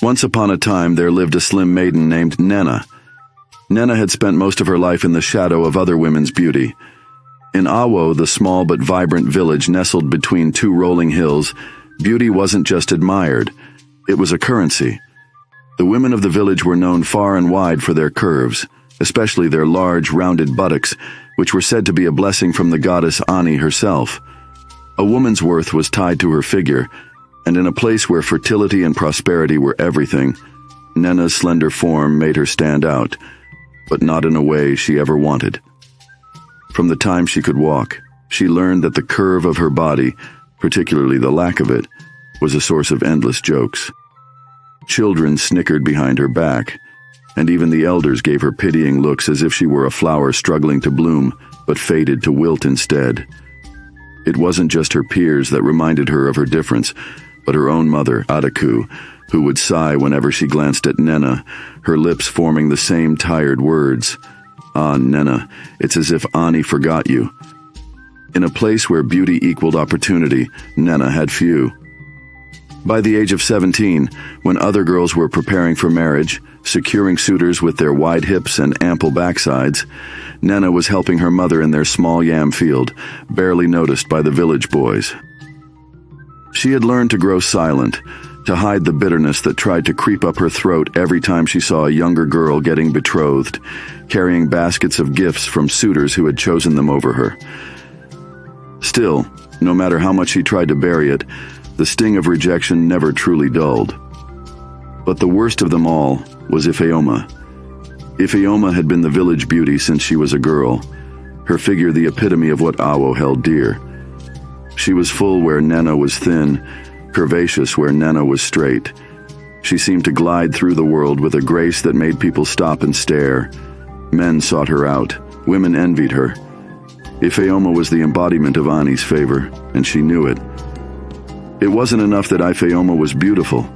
Once upon a time there lived a slim maiden named Nnenna. Nnenna had spent most of her life in the shadow of other women's beauty. In Awo, the small but vibrant village nestled between two rolling hills, beauty wasn't just admired, it was a currency. The women of the village were known far and wide for their curves, especially their large, rounded buttocks, which were said to be a blessing from the goddess Ani herself. A woman's worth was tied to her figure, and in a place where fertility and prosperity were everything, Nnenna's slender form made her stand out, but not in a way she ever wanted. From the time she could walk, she learned that the curve of her body, particularly the lack of it, was a source of endless jokes. Children snickered behind her back, and even the elders gave her pitying looks as if she were a flower struggling to bloom, but fated to wilt instead. It wasn't just her peers that reminded her of her difference, but her own mother, Adaku, who would sigh whenever she glanced at Nnenna, her lips forming the same tired words. "Ah, Nnenna, it's as if Ani forgot you." In a place where beauty equaled opportunity, Nnenna had few. By the age of 17, when other girls were preparing for marriage, securing suitors with their wide hips and ample backsides, Nnenna was helping her mother in their small yam field, barely noticed by the village boys. She had learned to grow silent, to hide the bitterness that tried to creep up her throat every time she saw a younger girl getting betrothed, carrying baskets of gifts from suitors who had chosen them over her. Still, no matter how much she tried to bury it, the sting of rejection never truly dulled. But the worst of them all was Ifeoma. Ifeoma had been the village beauty since she was a girl, her figure the epitome of what Awo held dear. She was full where Nnenna was thin, curvaceous where Nnenna was straight. She seemed to glide through the world with a grace that made people stop and stare. Men sought her out, women envied her. Ifeoma was the embodiment of Ani's favor, and she knew it. It wasn't enough that Ifeoma was beautiful.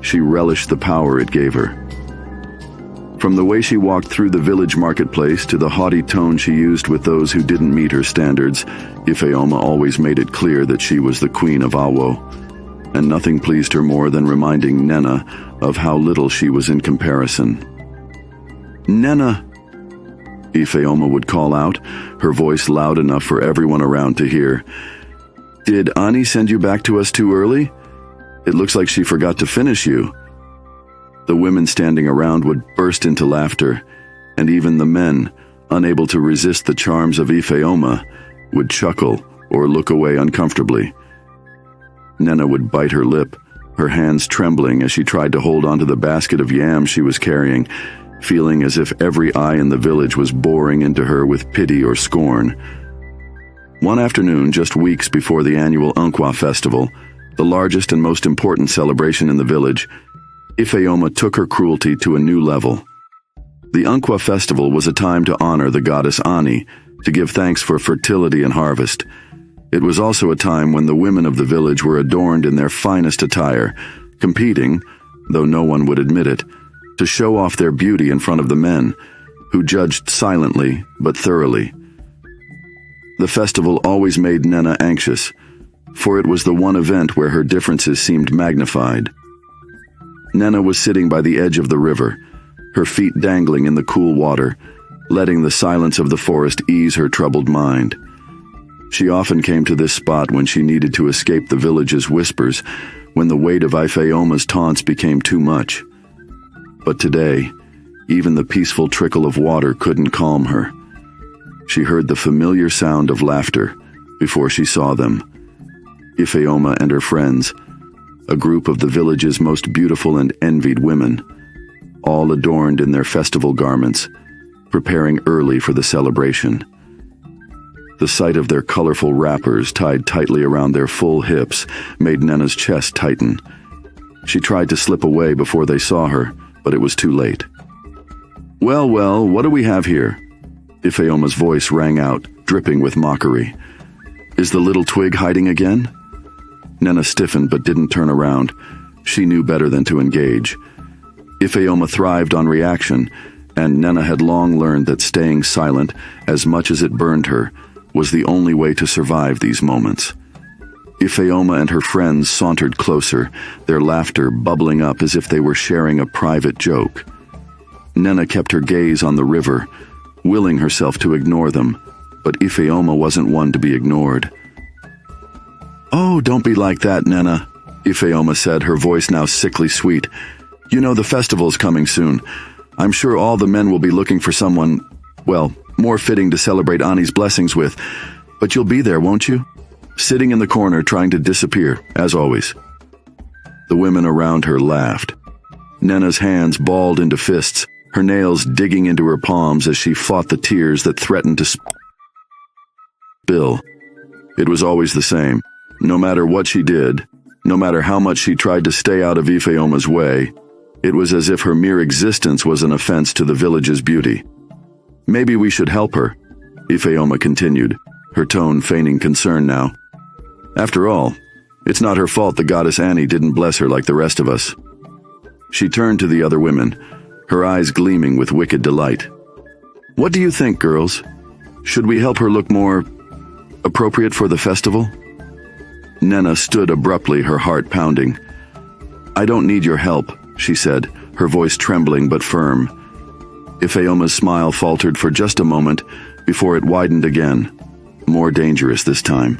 She relished the power it gave her. From the way she walked through the village marketplace to the haughty tone she used with those who didn't meet her standards, Ifeoma always made it clear that she was the queen of Awo, and nothing pleased her more than reminding Nnenna of how little she was in comparison. "Nnenna!" Ifeoma would call out, her voice loud enough for everyone around to hear. "Did Ani send you back to us too early? It looks like she forgot to finish you." The women standing around would burst into laughter, and even the men, unable to resist the charms of Ifeoma, would chuckle or look away uncomfortably. Nnenna would bite her lip, her hands trembling as she tried to hold onto the basket of yams she was carrying, feeling as if every eye in the village was boring into her with pity or scorn. One afternoon, just weeks before the annual Nkwa Festival, the largest and most important celebration in the village, Ifeoma took her cruelty to a new level. The Nkwa Festival was a time to honor the goddess Ani, to give thanks for fertility and harvest. It was also a time when the women of the village were adorned in their finest attire, competing, though no one would admit it, to show off their beauty in front of the men, who judged silently but thoroughly. The festival always made Nnenna anxious, for it was the one event where her differences seemed magnified. Nnenna was sitting by the edge of the river, her feet dangling in the cool water, letting the silence of the forest ease her troubled mind. She often came to this spot when she needed to escape the village's whispers, when the weight of Ifeoma's taunts became too much. But today, even the peaceful trickle of water couldn't calm her. She heard the familiar sound of laughter before she saw them. Ifeoma and her friends, a group of the village's most beautiful and envied women, all adorned in their festival garments, preparing early for the celebration. The sight of their colorful wrappers tied tightly around their full hips made Nnenna's chest tighten. She tried to slip away before they saw her, but it was too late. Well, what do we have here?" Ifeoma's voice rang out, dripping with mockery. "Is the little twig hiding again?" Nnenna stiffened but didn't turn around. She knew better than to engage. Ifeoma thrived on reaction, and Nnenna had long learned that staying silent, as much as it burned her, was the only way to survive these moments. Ifeoma and her friends sauntered closer, their laughter bubbling up as if they were sharing a private joke. Nnenna kept her gaze on the river, willing herself to ignore them, but Ifeoma wasn't one to be ignored. "Oh, don't be like that, Nnenna," Ifeoma said, her voice now sickly sweet. "You know the festival's coming soon. I'm sure all the men will be looking for someone, well, more fitting to celebrate Ani's blessings with. But you'll be there, won't you? Sitting in the corner trying to disappear, as always." The women around her laughed. Nnenna's hands balled into fists, her nails digging into her palms as she fought the tears that threatened to spill. It was always the same. No matter what she did, no matter how much she tried to stay out of Ifeoma's way, it was as if her mere existence was an offense to the village's beauty. "Maybe we should help her," Ifeoma continued, her tone feigning concern now. "After all, it's not her fault the goddess Annie didn't bless her like the rest of us." She turned to the other women, her eyes gleaming with wicked delight. "What do you think, girls? Should we help her look more appropriate for the festival?" Nnenna stood abruptly, her heart pounding. "I don't need your help," she said, her voice trembling but firm. Ifeoma's smile faltered for just a moment before it widened again, more dangerous this time.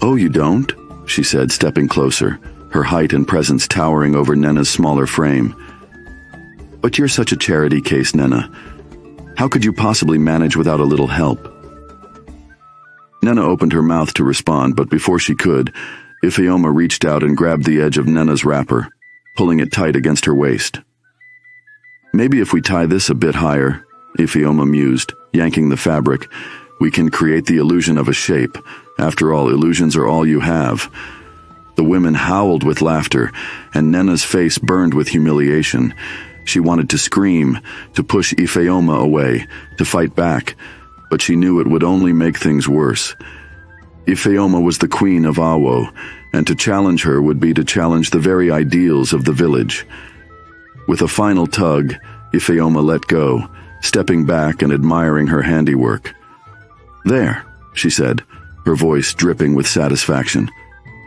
"Oh, you don't?" she said, stepping closer, her height and presence towering over Nnenna's smaller frame. "But you're such a charity case, Nnenna. How could you possibly manage without a little help?" Nnenna opened her mouth to respond, but before she could, Ifeoma reached out and grabbed the edge of Nnenna's wrapper, pulling it tight against her waist. "Maybe if we tie this a bit higher," Ifeoma mused, yanking the fabric, "we can create the illusion of a shape. After all, illusions are all you have." The women howled with laughter, and Nnenna's face burned with humiliation. She wanted to scream, to push Ifeoma away, to fight back, but she knew it would only make things worse. Ifeoma was the queen of Awo, and to challenge her would be to challenge the very ideals of the village. With a final tug, Ifeoma let go, stepping back and admiring her handiwork. "There," she said, her voice dripping with satisfaction.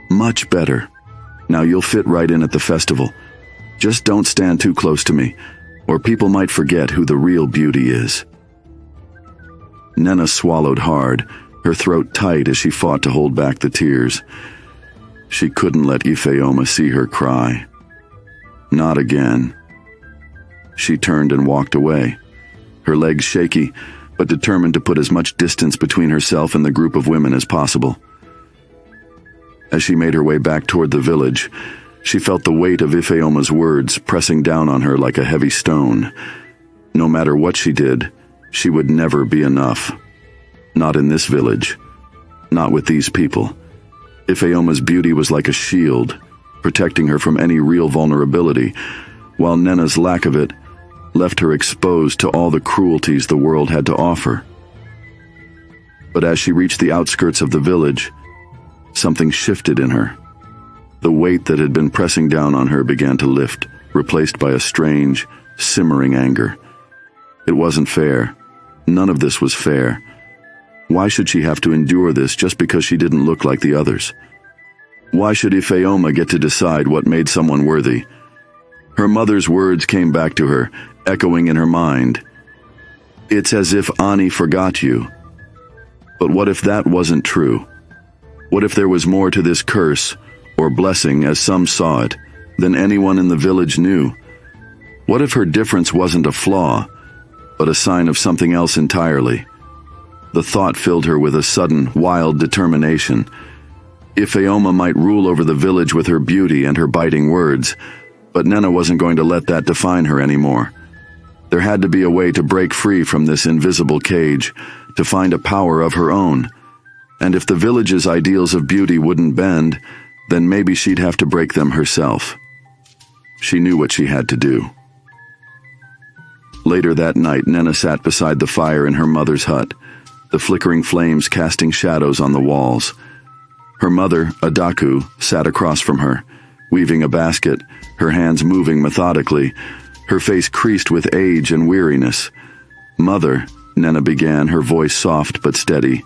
"Much better. Now you'll fit right in at the festival. Just don't stand too close to me, or people might forget who the real beauty is." Nnenna swallowed hard, her throat tight as she fought to hold back the tears. She couldn't let Ifeoma see her cry. Not again. She turned and walked away, her legs shaky, but determined to put as much distance between herself and the group of women as possible. As she made her way back toward the village, she felt the weight of Ifeoma's words pressing down on her like a heavy stone. No matter what she did, she would never be enough. Not in this village. Not with these people. Ifeoma's beauty was like a shield, protecting her from any real vulnerability, while Nnenna's lack of it left her exposed to all the cruelties the world had to offer. But as she reached the outskirts of the village, something shifted in her. The weight that had been pressing down on her began to lift, replaced by a strange, simmering anger. It wasn't fair. None of this was fair. Why should she have to endure this just because she didn't look like the others? Why should Ifeoma get to decide what made someone worthy? Her mother's words came back to her, echoing in her mind. "It's as if Ani forgot you." But what if that wasn't true? What if there was more to this curse, or blessing as some saw it, than anyone in the village knew? What if her difference wasn't a flaw, but a sign of something else entirely? The thought filled her with a sudden, wild determination. Ifeoma might rule over the village with her beauty and her biting words, but Nnenna wasn't going to let that define her anymore. There had to be a way to break free from this invisible cage, to find a power of her own. And if the village's ideals of beauty wouldn't bend, then maybe she'd have to break them herself. She knew what she had to do. Later that night, Nnenna sat beside the fire in her mother's hut, the flickering flames casting shadows on the walls. Her mother, Adaku, sat across from her, weaving a basket, her hands moving methodically, her face creased with age and weariness. "Mother," Nnenna began, her voice soft but steady,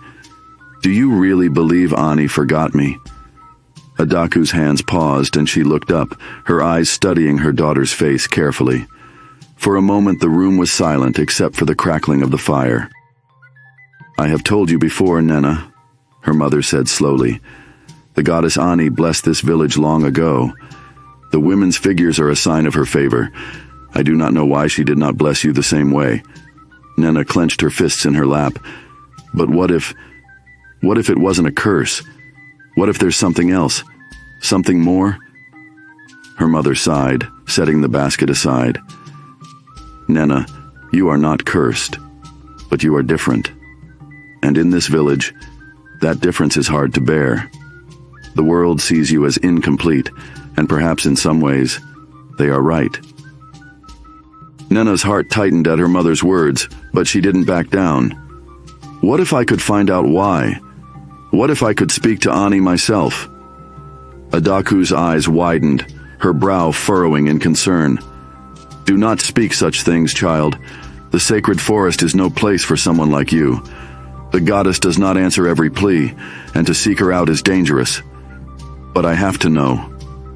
Do you really believe Ani forgot me?" Adaku's hands paused and she looked up, her eyes studying her daughter's face carefully. For a moment the room was silent except for the crackling of the fire. "I have told you before, Nnenna," her mother said slowly. "The goddess Ani blessed this village long ago. The women's figures are a sign of her favor. I do not know why she did not bless you the same way." Nnenna clenched her fists in her lap. "But what if it wasn't a curse? What if there's something else? Something more?" Her mother sighed, setting the basket aside. "Nnenna, you are not cursed, but you are different. And in this village, that difference is hard to bear. The world sees you as incomplete, and perhaps in some ways, they are right." Nnenna's heart tightened at her mother's words, but she didn't back down. "What if I could find out why? What if I could speak to Ani myself?" Adaku's eyes widened, her brow furrowing in concern. "Do not speak such things, child. The sacred forest is no place for someone like you. The goddess does not answer every plea, and to seek her out is dangerous." "But I have to know,"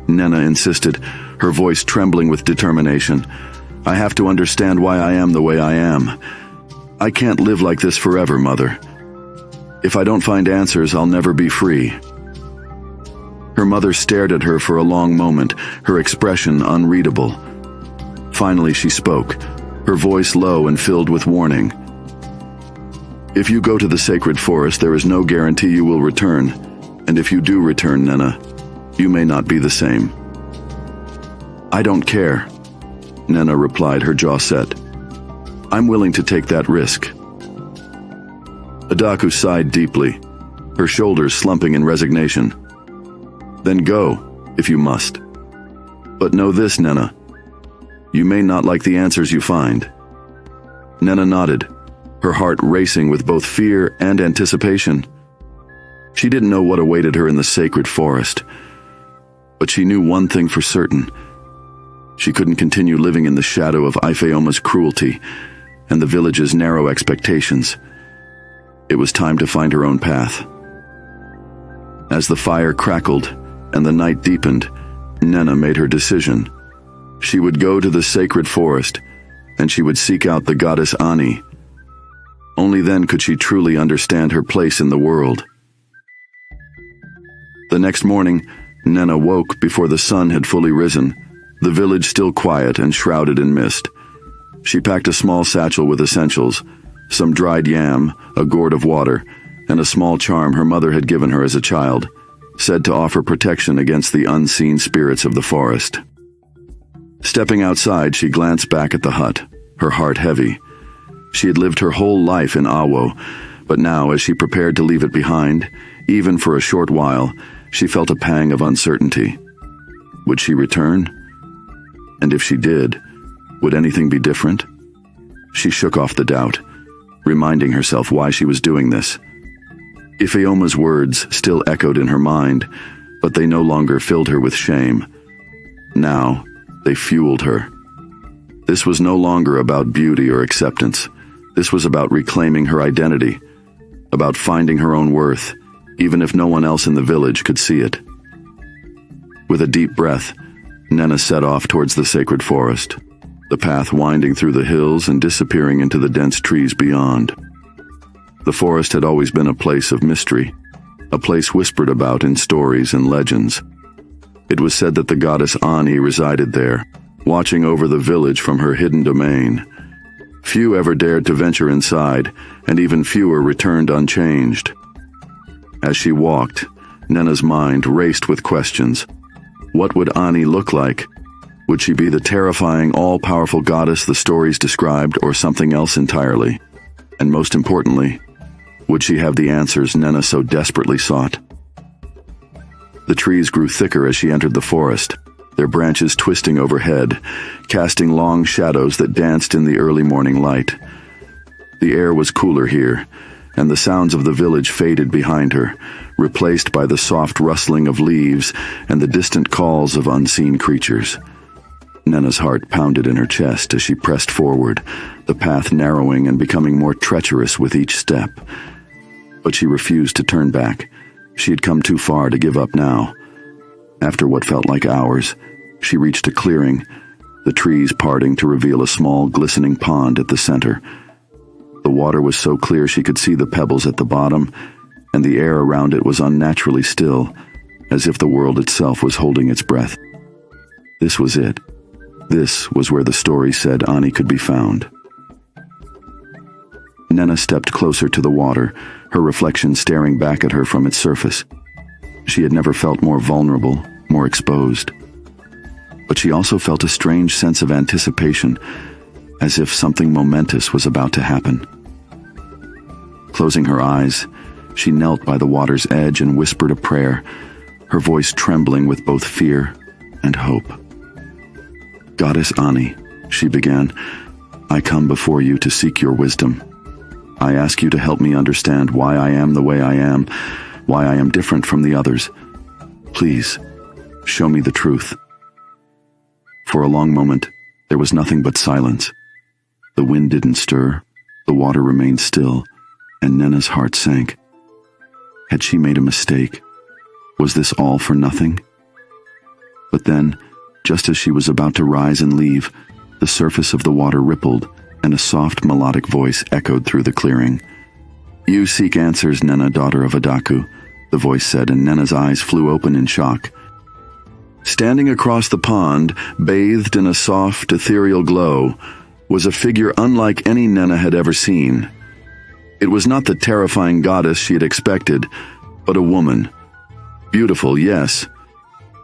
Nnenna insisted, her voice trembling with determination. "I have to understand why I am the way I am. I can't live like this forever, Mother. If I don't find answers, I'll never be free." Her mother stared at her for a long moment, her expression unreadable. Finally she spoke, her voice low and filled with warning. "If you go to the sacred forest, there is no guarantee you will return. And if you do return, Nnenna, you may not be the same." "I don't care," Nnenna replied, her jaw set. "I'm willing to take that risk." Adaku sighed deeply, her shoulders slumping in resignation. "Then go, if you must. But know this, Nnenna. You may not like the answers you find." Nnenna nodded, her heart racing with both fear and anticipation. She didn't know what awaited her in the sacred forest, but she knew one thing for certain. She couldn't continue living in the shadow of Ifeoma's cruelty and the village's narrow expectations. It was time to find her own path. As the fire crackled and the night deepened, Nnenna made her decision. She would go to the sacred forest, and she would seek out the goddess Ani. Only then could she truly understand her place in the world. The next morning, Nnenna woke before the sun had fully risen, the village still quiet and shrouded in mist. She packed a small satchel with essentials, some dried yam, a gourd of water, and a small charm her mother had given her as a child, said to offer protection against the unseen spirits of the forest. Stepping outside, she glanced back at the hut, her heart heavy. She had lived her whole life in Awo, but now, as she prepared to leave it behind, even for a short while, she felt a pang of uncertainty. Would she return? And if she did, would anything be different? She shook off the doubt, reminding herself why she was doing this. Ifeoma's words still echoed in her mind, but they no longer filled her with shame. Now, they fueled her. This was no longer about beauty or acceptance. This was about reclaiming her identity, about finding her own worth, even if no one else in the village could see it. With a deep breath, Nnenna set off towards the sacred forest, the path winding through the hills and disappearing into the dense trees beyond. The forest had always been a place of mystery, a place whispered about in stories and legends. It was said that the goddess Ani resided there, watching over the village from her hidden domain. Few ever dared to venture inside, and even fewer returned unchanged. As she walked, Nnenna's mind raced with questions. What would Ani look like? Would she be the terrifying, all-powerful goddess the stories described, or something else entirely? And most importantly, would she have the answers Nnenna so desperately sought? The trees grew thicker as she entered the forest, their branches twisting overhead, casting long shadows that danced in the early morning light. The air was cooler here, and the sounds of the village faded behind her, replaced by the soft rustling of leaves and the distant calls of unseen creatures. Nnenna's heart pounded in her chest as she pressed forward, the path narrowing and becoming more treacherous with each step. but she refused to turn back. She had come too far to give up now. After what felt like hours, she reached a clearing, the trees parting to reveal a small, glistening pond at the center. The water was so clear she could see the pebbles at the bottom, and the air around it was unnaturally still, as if the world itself was holding its breath. This was it. This was where the story said Ani could be found. Nnenna stepped closer to the water, her reflection staring back at her from its surface. She had never felt more vulnerable, more exposed. But she also felt a strange sense of anticipation, as if something momentous was about to happen. Closing her eyes, she knelt by the water's edge and whispered a prayer, her voice trembling with both fear and hope. "Goddess Ani," she began, "I come before you to seek your wisdom. I ask you to help me understand why I am the way I am, why I am different from the others. Please, show me the truth." For a long moment, there was nothing but silence. The wind didn't stir, the water remained still, and Nnenna's heart sank. Had she made a mistake? Was this all for nothing? But then, just as she was about to rise and leave, the surface of the water rippled, and a soft melodic voice echoed through the clearing. "You seek answers, Nnenna, daughter of Adaku," the voice said, and Nnenna's eyes flew open in shock. Standing across the pond, bathed in a soft, ethereal glow, was a figure unlike any Nnenna had ever seen. It was not the terrifying goddess she had expected, but a woman. Beautiful, yes,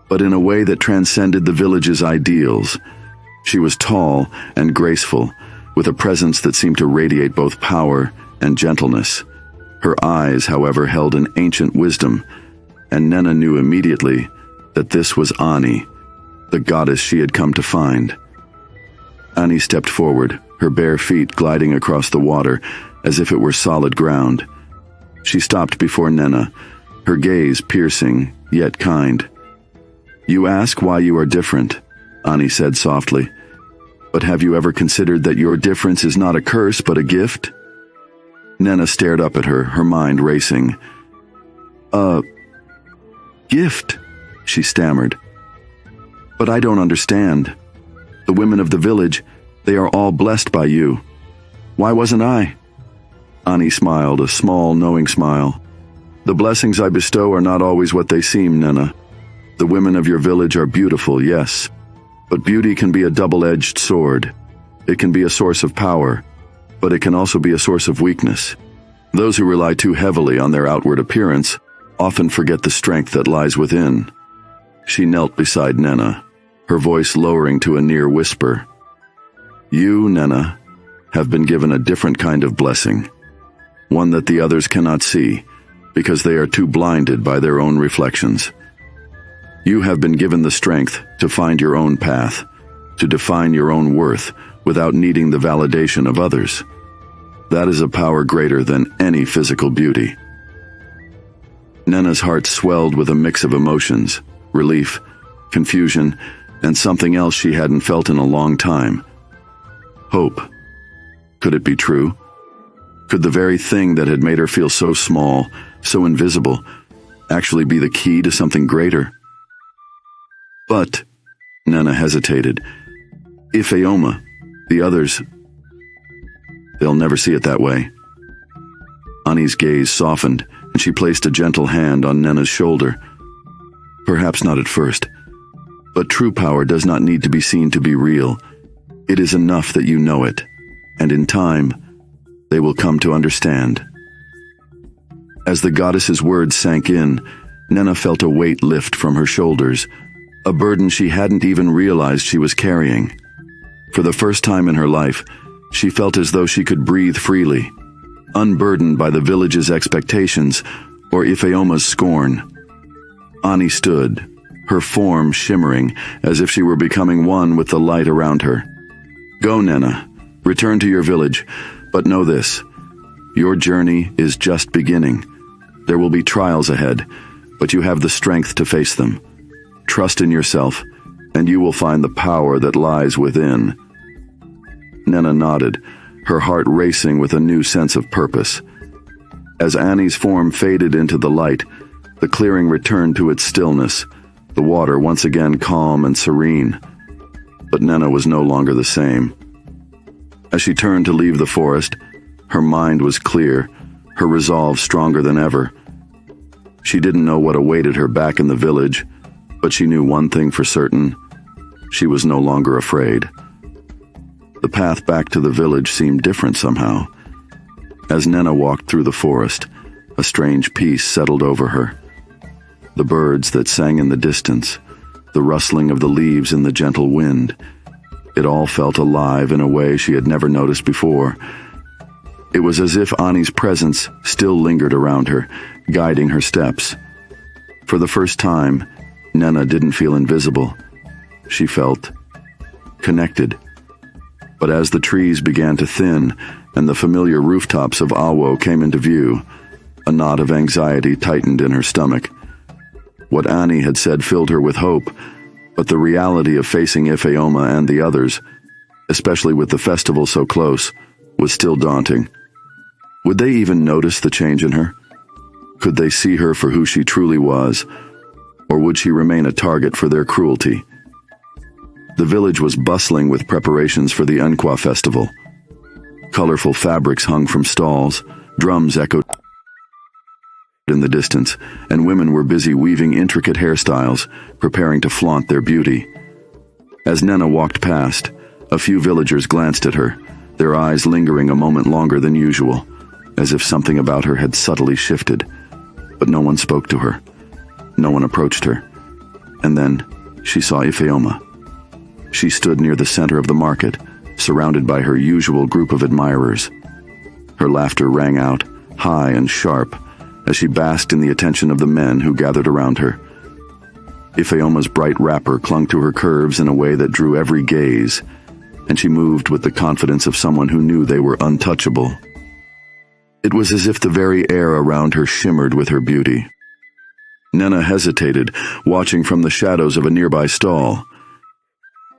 but in a way that transcended the village's ideals. She was tall and graceful, with a presence that seemed to radiate both power and gentleness. Her eyes, however, held an ancient wisdom, and Nnenna knew immediately that this was Ani, the goddess she had come to find. Ani stepped forward, her bare feet gliding across the water as if it were solid ground. She stopped before Nnenna, her gaze piercing, yet kind. "You ask why you are different," Ani said softly. "But have you ever considered that your difference is not a curse but a gift?" Nnenna stared up at her, her mind racing. "A gift," she stammered. "But I don't understand. The women of the village, they are all blessed by you. Why wasn't I?" Ani smiled, a small, knowing smile. "The blessings I bestow are not always what they seem, Nnenna. The women of your village are beautiful, yes, but beauty can be a double-edged sword. It can be a source of power, but it can also be a source of weakness. Those who rely too heavily on their outward appearance often forget the strength that lies within." She knelt beside Nnenna, her voice lowering to a near whisper. "You, Nnenna, have been given a different kind of blessing, one that the others cannot see, because they are too blinded by their own reflections. You have been given the strength to find your own path, to define your own worth without needing the validation of others. That is a power greater than any physical beauty." Nnenna's heart swelled with a mix of emotions, relief, confusion, and something else she hadn't felt in a long time. Hope. Could it be true? Could the very thing that had made her feel so small, so invisible, actually be the key to something greater? "But," Nnenna hesitated, "Ifeoma, the others, they'll never see it that way." Ani's gaze softened, and she placed a gentle hand on Nnenna's shoulder. "Perhaps not at first, but true power does not need to be seen to be real. It is enough that you know it, and in time, they will come to understand." As the goddess's words sank in, Nnenna felt a weight lift from her shoulders, a burden she hadn't even realized she was carrying. For the first time in her life, she felt as though she could breathe freely, unburdened by the village's expectations or Ifeoma's scorn. Ani stood, her form shimmering as if she were becoming one with the light around her. "Go, Nnenna. Return to your village, but know this. Your journey is just beginning. There will be trials ahead, but you have the strength to face them. Trust in yourself, and you will find the power that lies within." Nnenna nodded, her heart racing with a new sense of purpose. As Annie's form faded into the light, the clearing returned to its stillness, the water once again calm and serene. But Nnenna was no longer the same. As she turned to leave the forest, her mind was clear, her resolve stronger than ever. She didn't know what awaited her back in the village, but she knew one thing for certain: she was no longer afraid. The path back to the village seemed different somehow. As Nnenna walked through the forest, a strange peace settled over her. The birds that sang in the distance, the rustling of the leaves in the gentle wind, it all felt alive in a way she had never noticed before. It was as if Ani's presence still lingered around her, guiding her steps. For the first time, Nnenna didn't feel invisible. She felt connected. But as the trees began to thin and the familiar rooftops of Awo came into view, a knot of anxiety tightened in her stomach. What Ani had said filled her with hope, but the reality of facing Ifeoma and the others, especially with the festival so close, was still daunting. Would they even notice the change in her? Could they see her for who she truly was, or would she remain a target for their cruelty? The village was bustling with preparations for the Nkwa Festival. Colorful fabrics hung from stalls, drums echoed in the distance, and women were busy weaving intricate hairstyles, preparing to flaunt their beauty. As Nnenna walked past, a few villagers glanced at her, their eyes lingering a moment longer than usual, as if something about her had subtly shifted. But no one spoke to her. No one approached her. And then she saw Ifeoma. She stood near the center of the market, surrounded by her usual group of admirers. Her laughter rang out, high and sharp, as she basked in the attention of the men who gathered around her. Ifeoma's bright wrapper clung to her curves in a way that drew every gaze, and she moved with the confidence of someone who knew they were untouchable. It was as if the very air around her shimmered with her beauty. Nnenna hesitated, watching from the shadows of a nearby stall.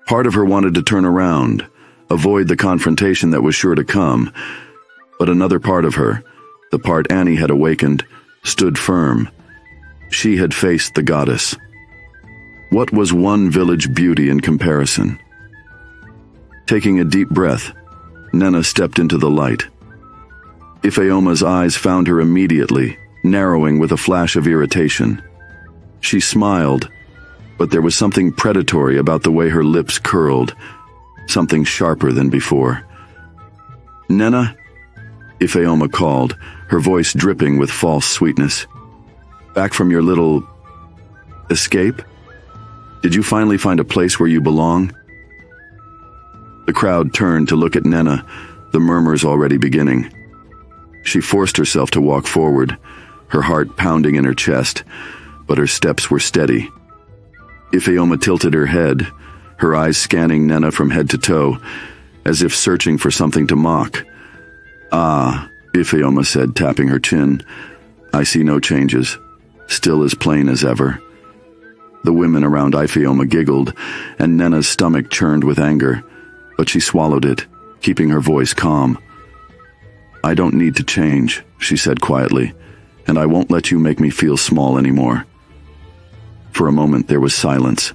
Part of her wanted to turn around, avoid the confrontation that was sure to come, but another part of her, the part Annie had awakened, stood firm. She had faced the goddess. What was one village beauty in comparison? Taking a deep breath, Nnenna stepped into the light. Ifeoma's eyes found her immediately, narrowing with a flash of irritation. She smiled, but there was something predatory about the way her lips curled, something sharper than before. "Nnenna?" Ifeoma called, her voice dripping with false sweetness. "Back from your little escape? Did you finally find a place where you belong?" The crowd turned to look at Nnenna, the murmurs already beginning. She forced herself to walk forward, her heart pounding in her chest, but her steps were steady. Ifeoma tilted her head, her eyes scanning Nnenna from head to toe, as if searching for something to mock. "Ah," Ifeoma said, tapping her chin. "I see no changes, still as plain as ever." The women around Ifeoma giggled, and Nnenna's stomach churned with anger, but she swallowed it, keeping her voice calm. "I don't need to change," she said quietly, "and I won't let you make me feel small anymore." For a moment there was silence.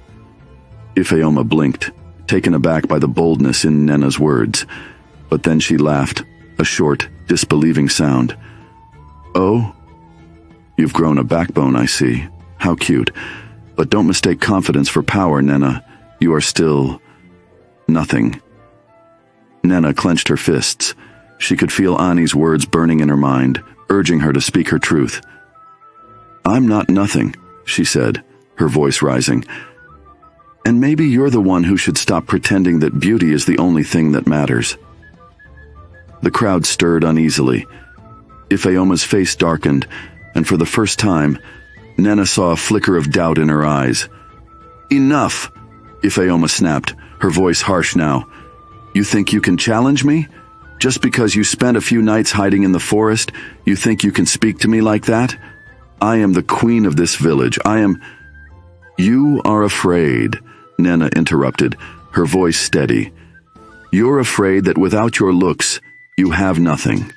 Ifeoma blinked, taken aback by the boldness in Nnenna's words, but then she laughed, a short, disbelieving sound. "Oh? You've grown a backbone, I see. How cute. But don't mistake confidence for power, Nnenna. You are still nothing." Nnenna clenched her fists. She could feel Ani's words burning in her mind, urging her to speak her truth. "I'm not nothing," she said, her voice rising. "And maybe you're the one who should stop pretending that beauty is the only thing that matters." The crowd stirred uneasily. Ifeoma's face darkened, and for the first time, Nnenna saw a flicker of doubt in her eyes. "Enough!" Ifeoma snapped, her voice harsh now. "You think you can challenge me? Just because you spent a few nights hiding in the forest, you think you can speak to me like that? I am the queen of this village. I am—" "You are afraid," Nnenna interrupted, her voice steady. "You're afraid that without your looks, you have nothing.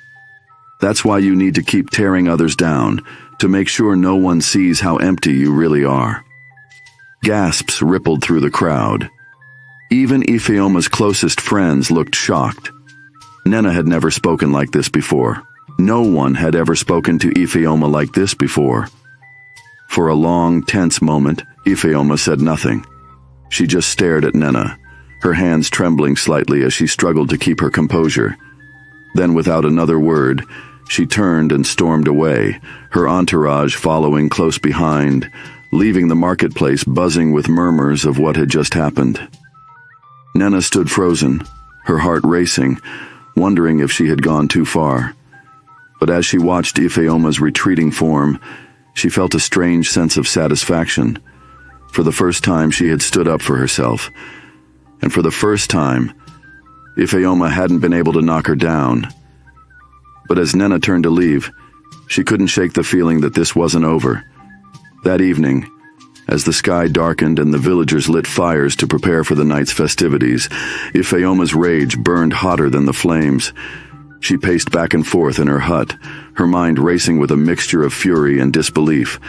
That's why you need to keep tearing others down, to make sure no one sees how empty you really are." Gasps rippled through the crowd. Even Ifeoma's closest friends looked shocked. Nnenna had never spoken like this before. No one had ever spoken to Ifeoma like this before. For a long, tense moment, Ifeoma said nothing. She just stared at Nnenna, her hands trembling slightly as she struggled to keep her composure. Then, without another word, she turned and stormed away, her entourage following close behind, leaving the marketplace buzzing with murmurs of what had just happened. Nnenna stood frozen, her heart racing, wondering if she had gone too far. But as she watched Ifeoma's retreating form, she felt a strange sense of satisfaction. For the first time, she had stood up for herself. And for the first time, Ifeoma hadn't been able to knock her down. But as Nnenna turned to leave, she couldn't shake the feeling that this wasn't over. That evening, as the sky darkened and the villagers lit fires to prepare for the night's festivities, Ifeoma's rage burned hotter than the flames. She paced back and forth in her hut, her mind racing with a mixture of fury and disbelief.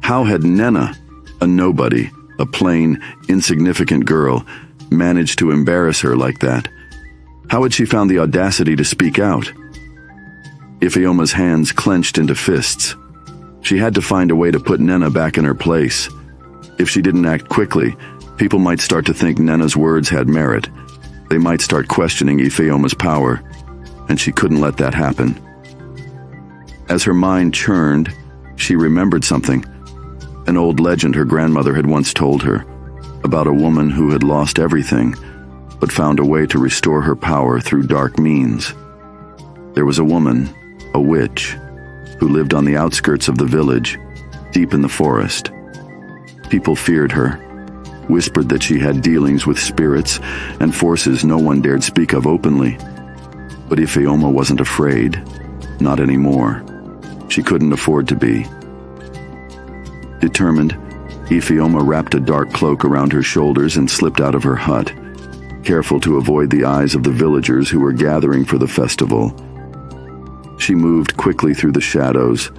How had Nnenna, a nobody, a plain, insignificant girl, managed to embarrass her like that? How had she found the audacity to speak out? Ifeoma's hands clenched into fists. She had to find a way to put Nnenna back in her place. If she didn't act quickly, people might start to think Nnenna's words had merit. They might start questioning Ifeoma's power, and she couldn't let that happen. As her mind churned, she remembered something, an old legend her grandmother had once told her, about a woman who had lost everything, but found a way to restore her power through dark means. There was a woman, a witch, who lived on the outskirts of the village, deep in the forest. People feared her, whispered that she had dealings with spirits and forces no one dared speak of openly. But Ifeoma wasn't afraid, not anymore. She couldn't afford to be. Determined, Ifeoma wrapped a dark cloak around her shoulders and slipped out of her hut, careful to avoid the eyes of the villagers who were gathering for the festival. She moved quickly through the shadows,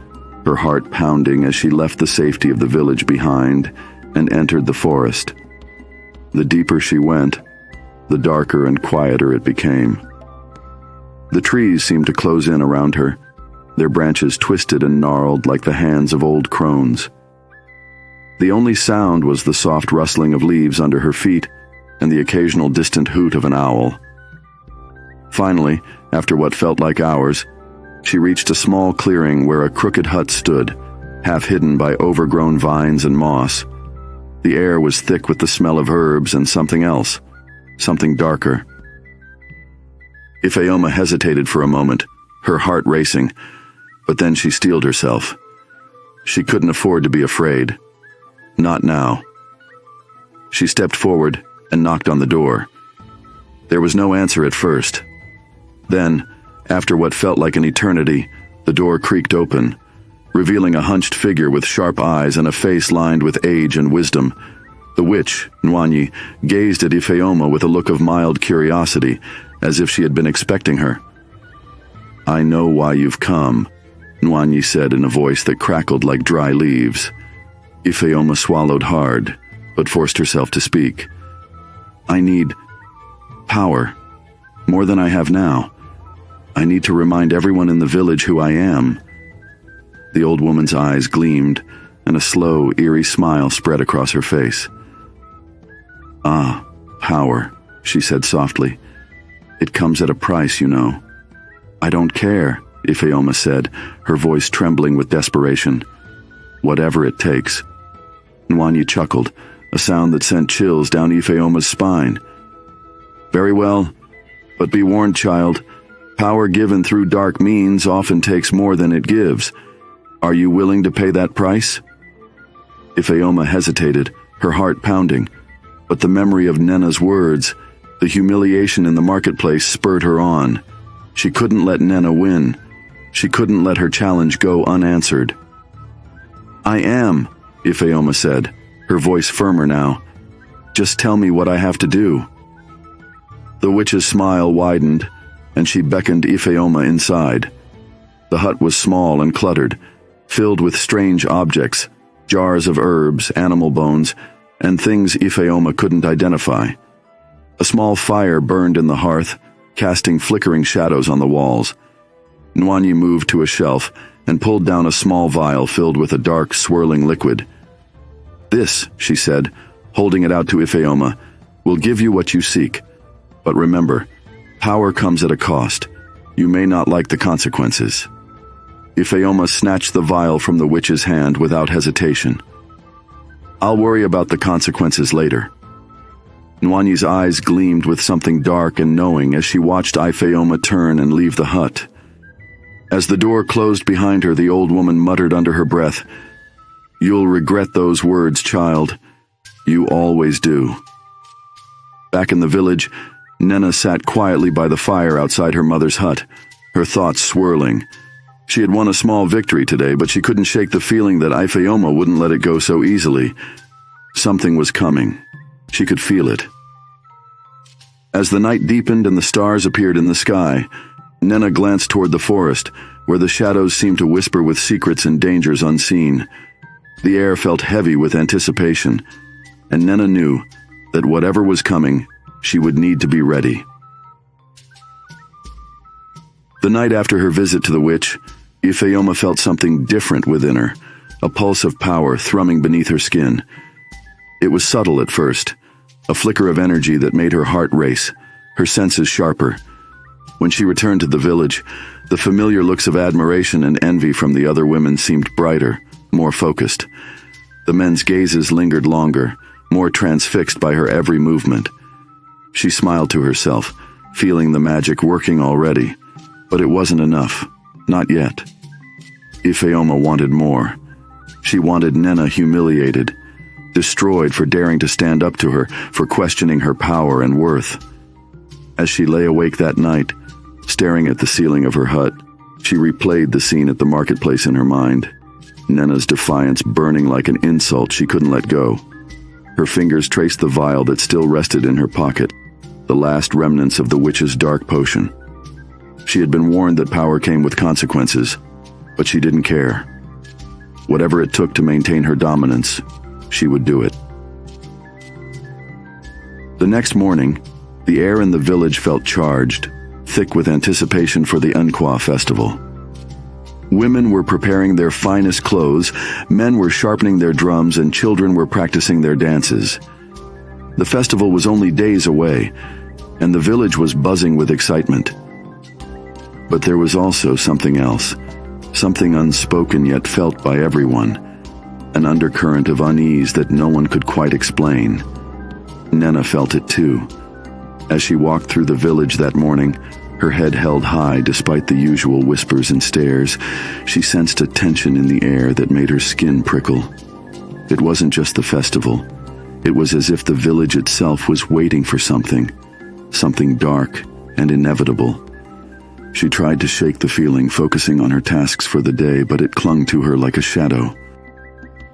her heart pounding as she left the safety of the village behind and entered the forest. The deeper she went, the darker and quieter it became. The trees seemed to close in around her, their branches twisted and gnarled like the hands of old crones. The only sound was the soft rustling of leaves under her feet and the occasional distant hoot of an owl. Finally, after what felt like hours, she reached a small clearing where a crooked hut stood, half hidden by overgrown vines and moss. The air was thick with the smell of herbs and something else, something darker. Ifeoma hesitated for a moment, her heart racing, but then she steeled herself. She couldn't afford to be afraid. Not now. She stepped forward and knocked on the door. There was no answer at first. Then, after what felt like an eternity, the door creaked open, revealing a hunched figure with sharp eyes and a face lined with age and wisdom. The witch, Nnenna, gazed at Ifeoma with a look of mild curiosity, as if she had been expecting her. "I know why you've come," Nnenna said in a voice that crackled like dry leaves. Ifeoma swallowed hard, but forced herself to speak. "I need power, more than I have now. I need to remind everyone in the village who I am." The old woman's eyes gleamed, and a slow, eerie smile spread across her face. "Ah, power," she said softly. "It comes at a price, you know." "I don't care," Ifeoma said, her voice trembling with desperation. "Whatever it takes." Nnenna chuckled, a sound that sent chills down Ifeoma's spine. "Very well, but be warned, child. Power given through dark means often takes more than it gives. Are you willing to pay that price?" Ifeoma hesitated, her heart pounding, but the memory of Nnenna's words, the humiliation in the marketplace, spurred her on. She couldn't let Nnenna win. She couldn't let her challenge go unanswered. "I am," Ifeoma said, her voice firmer now. "Just tell me what I have to do." The witch's smile widened, and she beckoned Ifeoma inside. The hut was small and cluttered, filled with strange objects, jars of herbs, animal bones, and things Ifeoma couldn't identify. A small fire burned in the hearth, casting flickering shadows on the walls. Nnenna moved to a shelf and pulled down a small vial filled with a dark, swirling liquid. "This," she said, holding it out to Ifeoma, "will give you what you seek. But remember, power comes at a cost. You may not like the consequences." Ifeoma snatched the vial from the witch's hand without hesitation. "I'll worry about the consequences later." Nnenna's eyes gleamed with something dark and knowing as she watched Ifeoma turn and leave the hut. As the door closed behind her, the old woman muttered under her breath, "You'll regret those words, child. You always do." Back in the village, Nnenna sat quietly by the fire outside her mother's hut, her thoughts swirling. She had won a small victory today, but she couldn't shake the feeling that Ifeoma wouldn't let it go so easily. Something was coming. She could feel it. As the night deepened and the stars appeared in the sky, Nnenna glanced toward the forest, where the shadows seemed to whisper with secrets and dangers unseen. The air felt heavy with anticipation, and Nnenna knew that whatever was coming, she would need to be ready. The night after her visit to the witch, Ifeoma felt something different within her, a pulse of power thrumming beneath her skin. It was subtle at first, a flicker of energy that made her heart race, her senses sharper. When she returned to the village, the familiar looks of admiration and envy from the other women seemed brighter, more focused. The men's gazes lingered longer, more transfixed by her every movement. She smiled to herself, feeling the magic working already. But it wasn't enough. Not yet. Ifeoma wanted more. She wanted Nnenna humiliated, destroyed for daring to stand up to her, for questioning her power and worth. As she lay awake that night, staring at the ceiling of her hut, she replayed the scene at the marketplace in her mind. Nnenna's defiance burning like an insult she couldn't let go. Her fingers traced the vial that still rested in her pocket, the last remnants of the witch's dark potion. She had been warned that power came with consequences, but she didn't care. Whatever it took to maintain her dominance, she would do it. The next morning, the air in the village felt charged, thick with anticipation for the Nkwa Festival. Women were preparing their finest clothes, men were sharpening their drums, and children were practicing their dances. The festival was only days away, and the village was buzzing with excitement. But there was also something else, something unspoken yet felt by everyone, an undercurrent of unease that no one could quite explain. Nnenna felt it too. As she walked through the village that morning, her head held high despite the usual whispers and stares, she sensed a tension in the air that made her skin prickle. It wasn't just the festival. It was as if the village itself was waiting for something dark and inevitable. She tried to shake the feeling, focusing on her tasks for the day, but it clung to her like a shadow.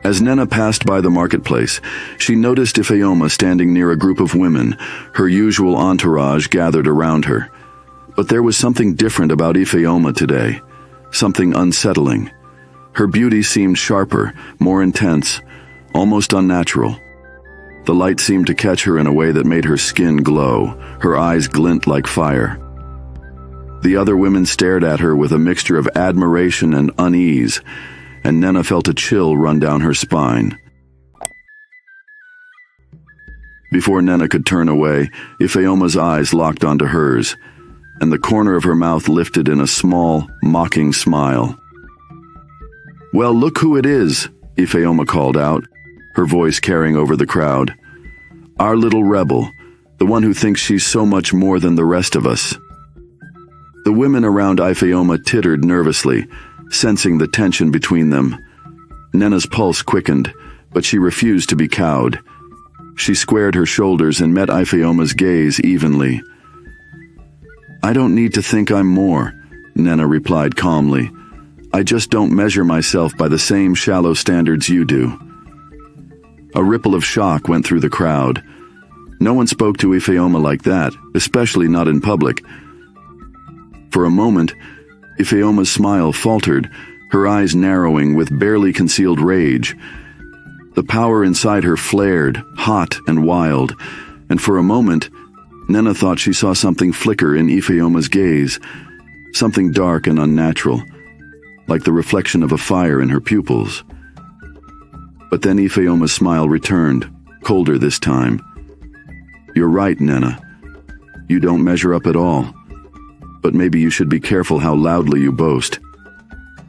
As Nnenna passed by the marketplace, she noticed Ifeoma standing near a group of women, her usual entourage gathered around her. But there was something different about Ifeoma today, something unsettling. Her beauty seemed sharper, more intense, almost unnatural. The light seemed to catch her in a way that made her skin glow, her eyes glint like fire. The other women stared at her with a mixture of admiration and unease, and Nnenna felt a chill run down her spine. Before Nnenna could turn away, Ifeoma's eyes locked onto hers, and the corner of her mouth lifted in a small, mocking smile. "Well, look who it is," Ifeoma called out, her voice carrying over the crowd. "Our little rebel, the one who thinks she's so much more than the rest of us." The women around Ifeoma tittered nervously, sensing the tension between them. Nnenna's pulse quickened, but she refused to be cowed. She squared her shoulders and met Ifeoma's gaze evenly. "I don't need to think I'm more," Nnenna replied calmly. "I just don't measure myself by the same shallow standards you do." A ripple of shock went through the crowd. No one spoke to Ifeoma like that, especially not in public. For a moment, Ifeoma's smile faltered, her eyes narrowing with barely concealed rage. The power inside her flared, hot and wild, and for a moment, Nnenna thought she saw something flicker in Ifeoma's gaze, something dark and unnatural, like the reflection of a fire in her pupils. But then Ifeoma's smile returned, colder this time. "You're right, Nnenna. You don't measure up at all. But maybe you should be careful how loudly you boast.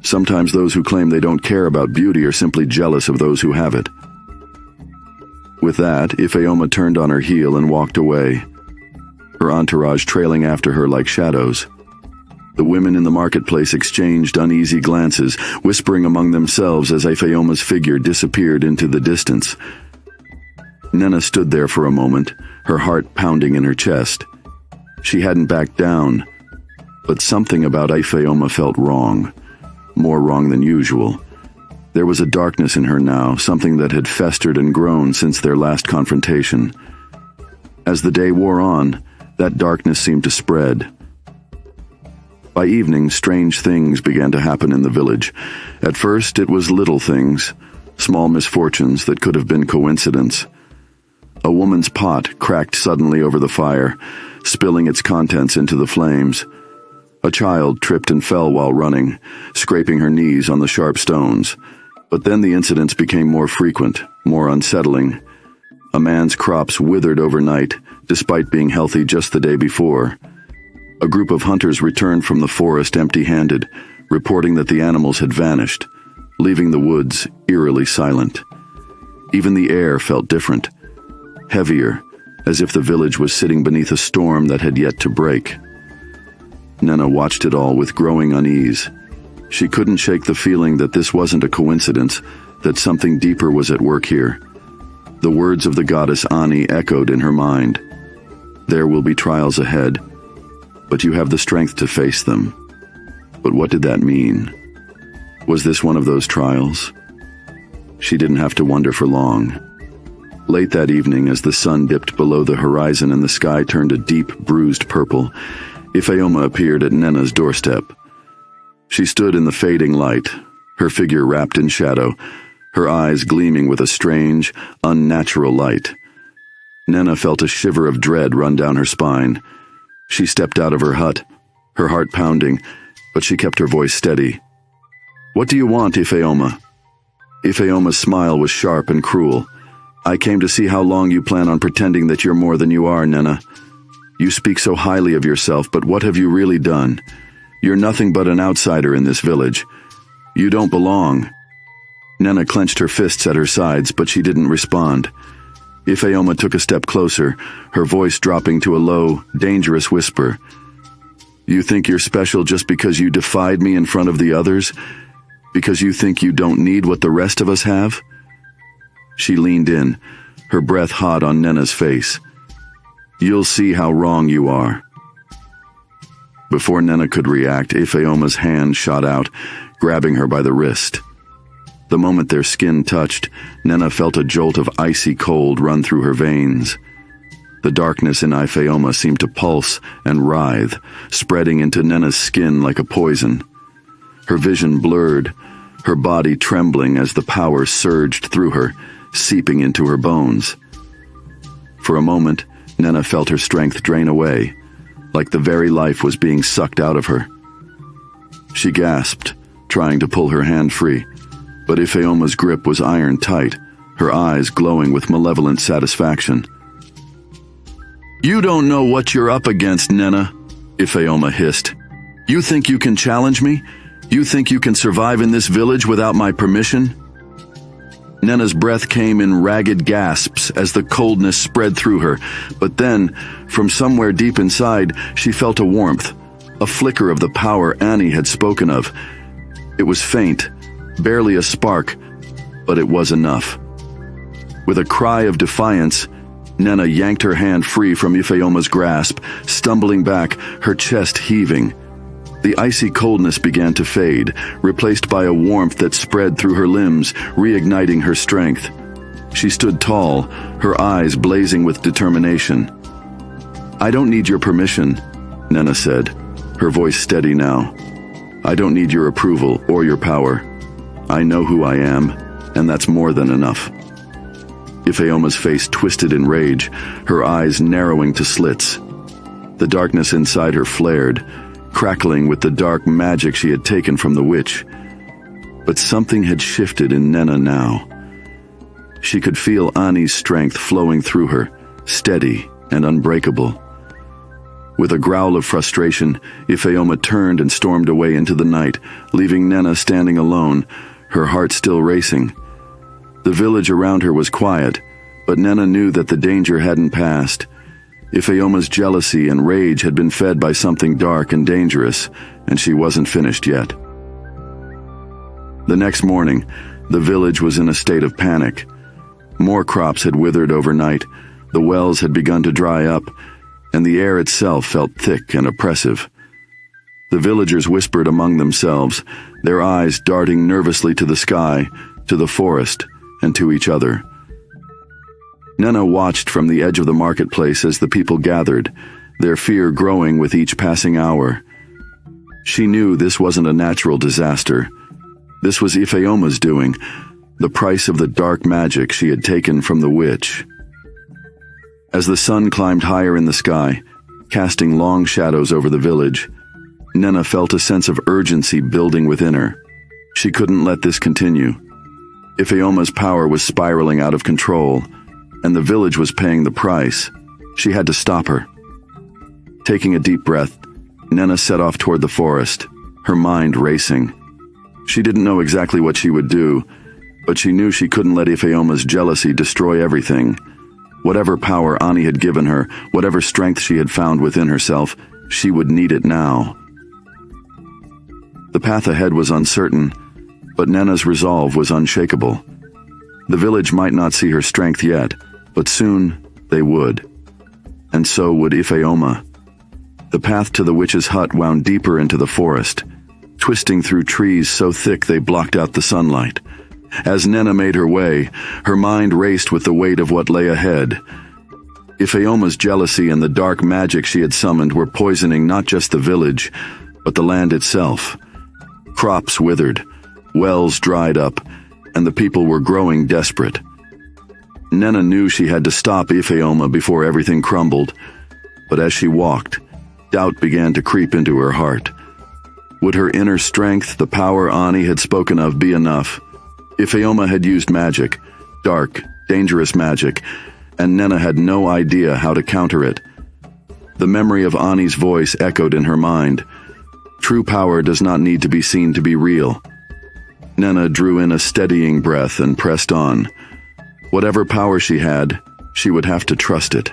Sometimes those who claim they don't care about beauty are simply jealous of those who have it." With that, Ifeoma turned on her heel and walked away, her entourage trailing after her like shadows. The women in the marketplace exchanged uneasy glances, whispering among themselves as Ifeoma's figure disappeared into the distance. Nnenna stood there for a moment, her heart pounding in her chest. She hadn't backed down, but something about Ifeoma felt wrong, more wrong than usual. There was a darkness in her now, something that had festered and grown since their last confrontation. As the day wore on, that darkness seemed to spread. By evening, strange things began to happen in the village. At first, it was little things, small misfortunes that could have been coincidence. A woman's pot cracked suddenly over the fire, spilling its contents into the flames. A child tripped and fell while running, scraping her knees on the sharp stones. But then the incidents became more frequent, more unsettling. A man's crops withered overnight, despite being healthy just the day before. A group of hunters returned from the forest empty-handed, reporting that the animals had vanished, leaving the woods eerily silent. Even the air felt different, heavier, as if the village was sitting beneath a storm that had yet to break. Nnenna watched it all with growing unease. She couldn't shake the feeling that this wasn't a coincidence, that something deeper was at work here. The words of the goddess Ani echoed in her mind. There will be trials ahead, but you have the strength to face them. But what did that mean? Was this one of those trials? She didn't have to wonder for long. Late that evening, as the sun dipped below the horizon and the sky turned a deep, bruised purple, Ifeoma appeared at Nnenna's doorstep. She stood in the fading light, her figure wrapped in shadow, her eyes gleaming with a strange, unnatural light. Nnenna felt a shiver of dread run down her spine. She stepped out of her hut, her heart pounding, but she kept her voice steady. "What do you want, Ifeoma?" Ifeoma's smile was sharp and cruel. "I came to see how long you plan on pretending that you're more than you are, Nnenna. You speak so highly of yourself, but what have you really done? You're nothing but an outsider in this village. You don't belong." Nnenna clenched her fists at her sides, but she didn't respond. Ifeoma took a step closer, her voice dropping to a low, dangerous whisper. "You think you're special just because you defied me in front of the others? Because you think you don't need what the rest of us have?" She leaned in, her breath hot on Nnenna's face. "You'll see how wrong you are." Before Nnenna could react, Ifeoma's hand shot out, grabbing her by the wrist. The moment their skin touched, Nnenna felt a jolt of icy cold run through her veins. The darkness in Ifeoma seemed to pulse and writhe, spreading into Nnenna's skin like a poison. Her vision blurred, her body trembling as the power surged through her, seeping into her bones. For a moment, Nnenna felt her strength drain away, like the very life was being sucked out of her. She gasped, trying to pull her hand free, but Ifeoma's grip was iron tight, her eyes glowing with malevolent satisfaction. "You don't know what you're up against, Nnenna," Ifeoma hissed. "You think you can challenge me? You think you can survive in this village without my permission?" Nnenna's breath came in ragged gasps as the coldness spread through her, but then, from somewhere deep inside, she felt a warmth, a flicker of the power Annie had spoken of. It was faint, barely a spark, but it was enough. With a cry of defiance, Nnenna yanked her hand free from Ifeoma's grasp, stumbling back, her chest heaving. The icy coldness began to fade, replaced by a warmth that spread through her limbs, reigniting her strength. She stood tall, her eyes blazing with determination. "I don't need your permission," Nnenna said, her voice steady now. I don't need your approval or your power. I know who I am, and that's more than enough." Ifeoma's face twisted in rage, her eyes narrowing to slits. The darkness inside her flared, crackling with the dark magic she had taken from the witch. But something had shifted in Nnenna now. She could feel Ani's strength flowing through her, steady and unbreakable. With a growl of frustration, Ifeoma turned and stormed away into the night, leaving Nnenna standing alone, her heart still racing. The village around her was quiet, but Nnenna knew that the danger hadn't passed. Ifeoma's jealousy and rage had been fed by something dark and dangerous, and she wasn't finished yet. The next morning, the village was in a state of panic. More crops had withered overnight, the wells had begun to dry up, and the air itself felt thick and oppressive. The villagers whispered among themselves, their eyes darting nervously to the sky, to the forest, and to each other. Nnenna watched from the edge of the marketplace as the people gathered, their fear growing with each passing hour. She knew this wasn't a natural disaster. This was Ifeoma's doing, the price of the dark magic she had taken from the witch. As the sun climbed higher in the sky, casting long shadows over the village, Nnenna felt a sense of urgency building within her. She couldn't let this continue. Ifeoma's power was spiraling out of control, and the village was paying the price. She had to stop her. Taking a deep breath, Nnenna set off toward the forest, her mind racing. She didn't know exactly what she would do, but she knew she couldn't let Ifeoma's jealousy destroy everything. Whatever power Ani had given her, whatever strength she had found within herself, she would need it now. The path ahead was uncertain, but Nnenna's resolve was unshakable. The village might not see her strength yet, but soon they would. And so would Ifeoma. The path to the witch's hut wound deeper into the forest, twisting through trees so thick they blocked out the sunlight. As Nnenna made her way, her mind raced with the weight of what lay ahead. Ifeoma's jealousy and the dark magic she had summoned were poisoning not just the village, but the land itself. Crops withered, wells dried up, and the people were growing desperate. Nnenna knew she had to stop Ifeoma before everything crumbled, but as she walked, doubt began to creep into her heart. Would her inner strength, the power Ani had spoken of, be enough? Ifeoma had used magic, dark, dangerous magic, and Nnenna had no idea how to counter it. The memory of Ani's voice echoed in her mind. True power does not need to be seen to be real. Nnenna drew in a steadying breath and pressed on. Whatever power she had, she would have to trust it.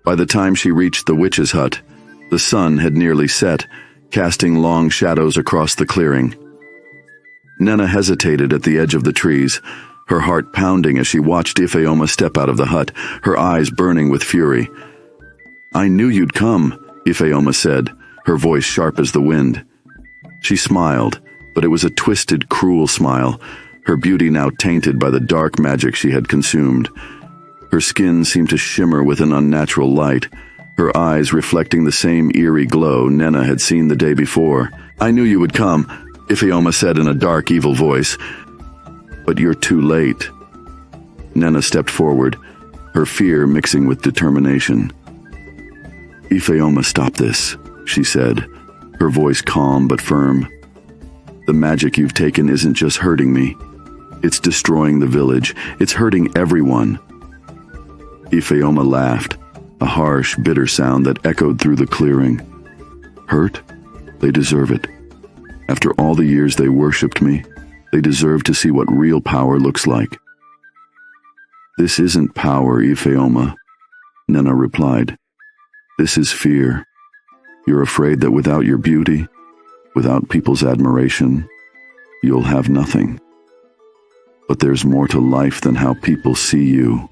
By the time she reached the witch's hut, the sun had nearly set, casting long shadows across the clearing. Nnenna hesitated at the edge of the trees, her heart pounding as she watched Ifeoma step out of the hut, her eyes burning with fury. "I knew you'd come," Ifeoma said, her voice sharp as the wind. She smiled, but it was a twisted, cruel smile, her beauty now tainted by the dark magic she had consumed. Her skin seemed to shimmer with an unnatural light, her eyes reflecting the same eerie glow Nnenna had seen the day before. "I knew you would come," Ifeoma said in a dark, evil voice. "But you're too late." Nnenna stepped forward, her fear mixing with determination. "Ifeoma, stop this," she said, her voice calm but firm. "The magic you've taken isn't just hurting me. It's destroying the village. It's hurting everyone." Ifeoma laughed, a harsh, bitter sound that echoed through the clearing. "Hurt? They deserve it. After all the years they worshipped me, they deserve to see what real power looks like." "This isn't power, Ifeoma," Nnenna replied. "This is fear. You're afraid that without your beauty, without people's admiration, you'll have nothing. But there's more to life than how people see you."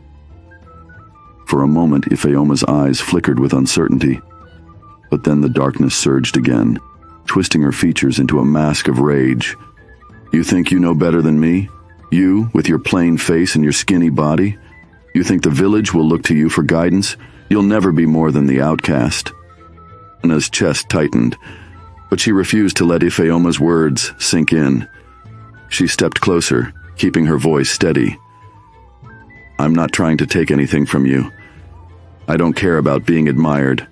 For a moment, Ifeoma's eyes flickered with uncertainty, but then the darkness surged again, twisting her features into a mask of rage. "You think you know better than me? You, with your plain face and your skinny body? You think the village will look to you for guidance? You'll never be more than the outcast." Nnenna's chest tightened. But she refused to let Ifeoma's words sink in. She stepped closer, keeping her voice steady. I'm not trying to take anything from you. I don't care about being admired.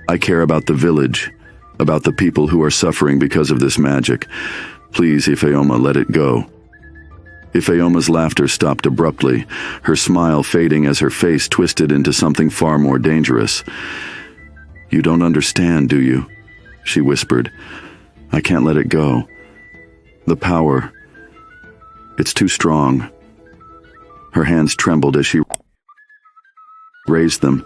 I care about the village, about the people who are suffering because of this magic. Please, Ifeoma, let it go. Ifeoma's laughter stopped abruptly, her smile fading as her face twisted into something far more dangerous. You don't understand, do you? She whispered. I can't let it go. The power, it's too strong. Her hands trembled as she raised them,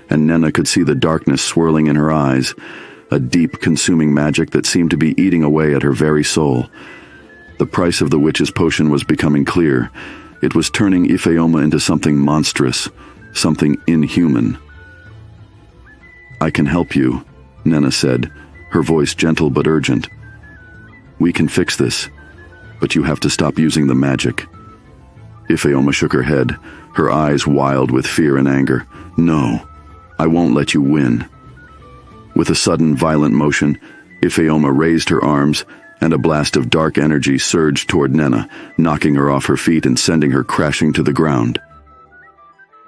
and Nnenna could see the darkness swirling in her eyes, a deep, consuming magic that seemed to be eating away at her very soul. The price of the witch's potion was becoming clear. It was turning Ifeoma into something monstrous, something inhuman. I can help you, Nnenna said, her voice gentle but urgent. We can fix this, but you have to stop using the magic. Ifeoma shook her head, her eyes wild with fear and anger. No, I won't let you win. With a sudden, violent motion, Ifeoma raised her arms, and a blast of dark energy surged toward Nnenna, knocking her off her feet and sending her crashing to the ground.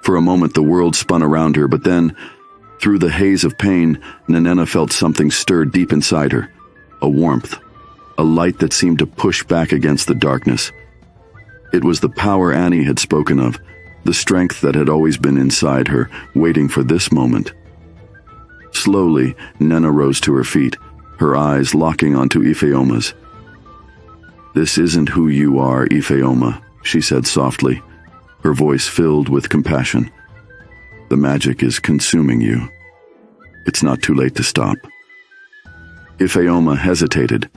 For a moment the world spun around her, but then, through the haze of pain, Nnenna felt something stir deep inside her, a warmth, a light that seemed to push back against the darkness. It was the power Annie had spoken of, the strength that had always been inside her, waiting for this moment. Slowly, Nnenna rose to her feet, her eyes locking onto Ifeoma's. This isn't who you are, Ifeoma, she said softly, her voice filled with compassion. The magic is consuming you. It's not too late to stop. Ifeoma hesitated,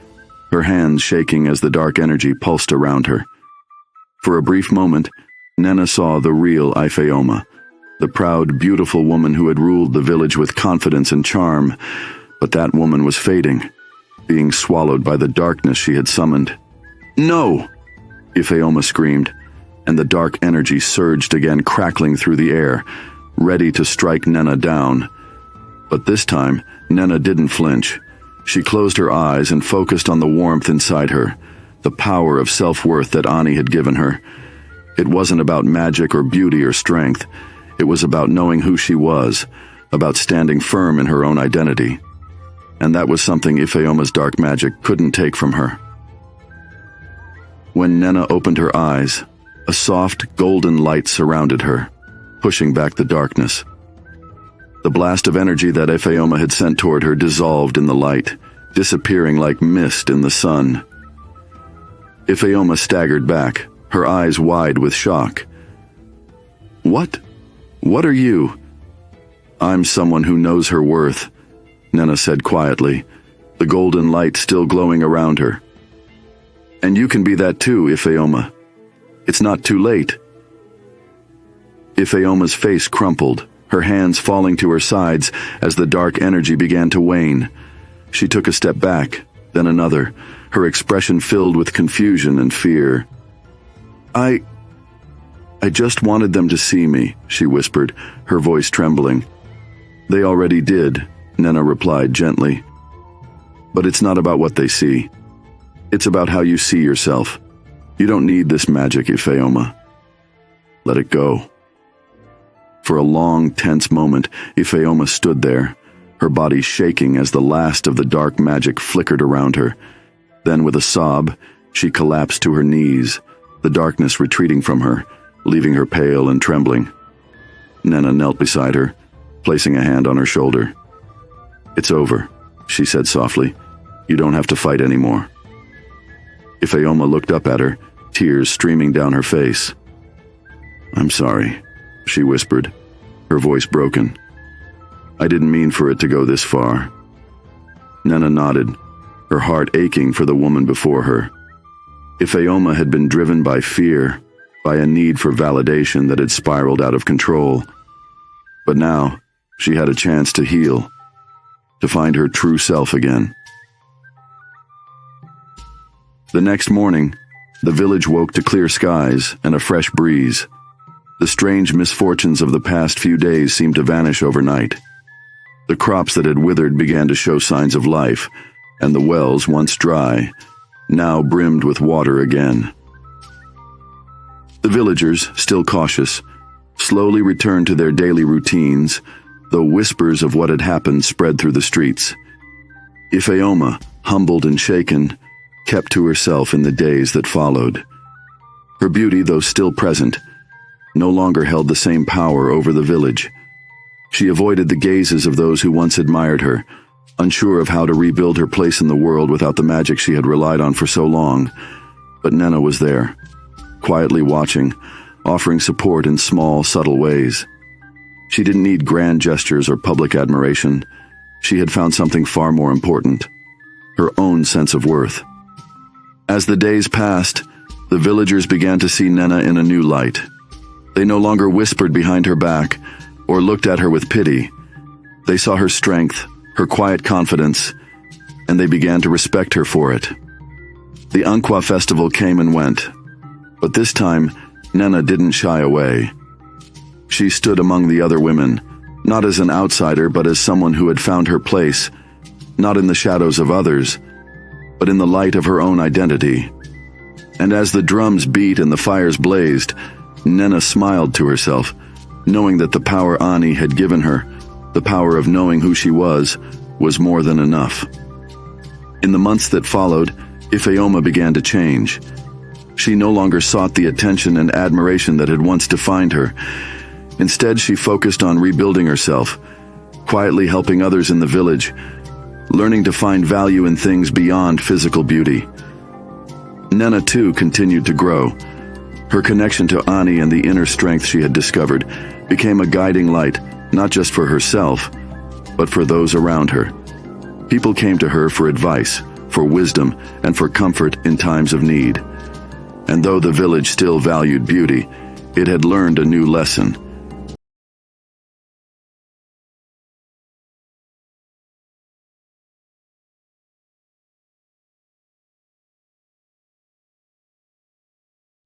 her hands shaking as the dark energy pulsed around her. For a brief moment, Nnenna saw the real Ifeoma, the proud, beautiful woman who had ruled the village with confidence and charm, but that woman was fading, being swallowed by the darkness she had summoned. No! Ifeoma screamed, and the dark energy surged again, crackling through the air, ready to strike Nnenna down. But this time, Nnenna didn't flinch. She closed her eyes and focused on the warmth inside her, the power of self-worth that Ani had given her. It wasn't about magic or beauty or strength. It was about knowing who she was, about standing firm in her own identity. And that was something Ifeoma's dark magic couldn't take from her. When Nnenna opened her eyes, a soft, golden light surrounded her, pushing back the darkness. The blast of energy that Ifeoma had sent toward her dissolved in the light, disappearing like mist in the sun. Ifeoma staggered back, her eyes wide with shock. What? What are you? I'm someone who knows her worth, Nnenna said quietly, the golden light still glowing around her. And you can be that too, Ifeoma. It's not too late. Ifeoma's face crumpled, her hands falling to her sides as the dark energy began to wane. She took a step back, then another, her expression filled with confusion and fear. I just wanted them to see me, she whispered, her voice trembling. They already did, Nnenna replied gently. But it's not about what they see. It's about how you see yourself. You don't need this magic, Ifeoma. Let it go. For a long, tense moment, Ifeoma stood there, her body shaking as the last of the dark magic flickered around her. Then, with a sob, she collapsed to her knees, the darkness retreating from her, leaving her pale and trembling. Nnenna knelt beside her, placing a hand on her shoulder. It's over, she said softly. You don't have to fight anymore. Ifeoma looked up at her, tears streaming down her face. I'm sorry, she whispered, her voice broken. I didn't mean for it to go this far. Nnenna nodded, her heart aching for the woman before her. Ifeoma had been driven by fear, by a need for validation that had spiraled out of control. But now, she had a chance to heal, to find her true self again. The next morning, the village woke to clear skies and a fresh breeze. The strange misfortunes of the past few days seemed to vanish overnight. The crops that had withered began to show signs of life, and the wells, once dry, now brimmed with water again. The villagers, still cautious, slowly returned to their daily routines, though whispers of what had happened spread through the streets. Ifeoma, humbled and shaken, kept to herself in the days that followed. Her beauty, though still present, no longer held the same power over the village. She avoided the gazes of those who once admired her, unsure of how to rebuild her place in the world without the magic she had relied on for so long. But Nnenna was there, quietly watching, offering support in small, subtle ways. She didn't need grand gestures or public admiration. She had found something far more important: her own sense of worth. As the days passed, the villagers began to see Nnenna in a new light. They no longer whispered behind her back or looked at her with pity. They saw her strength, her quiet confidence, and they began to respect her for it. The Nkwa Festival came and went, but this time, Nnenna didn't shy away. She stood among the other women, not as an outsider, but as someone who had found her place, not in the shadows of others, but in the light of her own identity. And as the drums beat and the fires blazed, Nnenna smiled to herself, knowing that the power Ani had given her, the power of knowing who she was more than enough. In the months that followed, Ifeoma began to change. She no longer sought the attention and admiration that had once defined her. Instead, she focused on rebuilding herself, quietly helping others in the village, learning to find value in things beyond physical beauty. Nnenna, too, continued to grow. Her connection to Ani and the inner strength she had discovered became a guiding light, not just for herself, but for those around her. People came to her for advice, for wisdom, and for comfort in times of need. And though the village still valued beauty, it had learned a new lesson.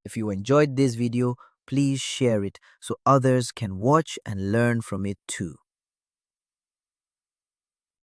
If you enjoyed this video, please share it so others can watch and learn from it too.